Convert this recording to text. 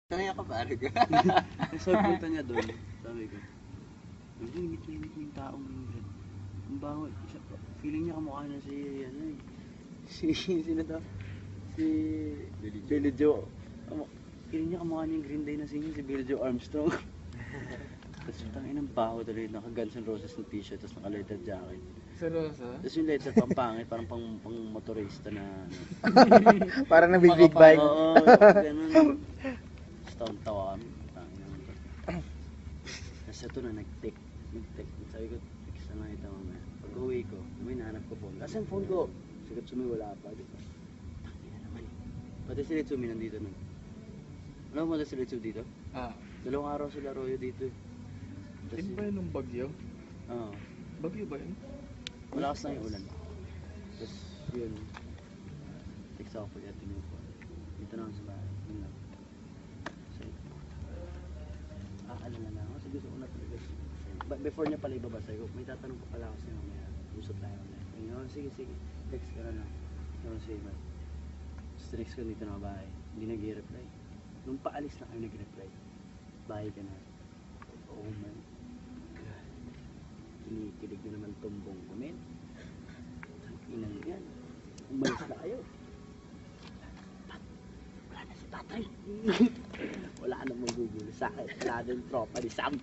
Sanay ako pare ko. Tapos pagpunta niya doon, sabi ko, nag-imit mo yung taong yun. Ang bango, feeling niya kamukha na si, ano eh, sino to? Si Billy Joe. Feeling niya kamukha niya yung Green Day na singer, si Billy Joe Armstrong. Tapos tangin ng baho tuloy, naka Guns N' Roses na t-shirt, tapos naka leather jacket. Seryoso? Tapos yung leather pang pangit, parang pang motorista na ano. Parang nabig bike. Oo, ganun. Tapos tawa kami. Tangin naman to. Tapos ito na, nag-take. Sabi ko, text na lang ito mamaya. Pag uwi ko, may nahanap ko phone. Asan phone ko? Sigat sumi, wala pa. Tangin na naman. Pati si Letsumi nandito nun. Alam mo ba si Letsumi dito? Ah. Dalawang araw sila Royo dito eh. Yun ba yun ng bagyo? Oo. Bagyo ba yun? Malakas na yung ulan. Tapos yun. Text ako pagdating mo po. Dito na ako sa bahay. Yun lang. Sabi ko, alala na ako. Kasi gusto ko na talaga. Before niya pala ibaba sa'yo, may tatanong ko pala ako sa'yo mamaya. Usap tayo mamaya. Ayun, sige. Text ka na lang. Ayun, sige ba? Tapos text ko dito na bahay. Hindi nag-i-reply. Nung paalis na kayo nag-reply. Bahay ka na. Oh my God. Kinikilig na naman tumbong kumin. Inang yan. Umalis na kayo. Wala na si tatay. Wala na magugulo sa akin. Wala na yung tropa ni Sam.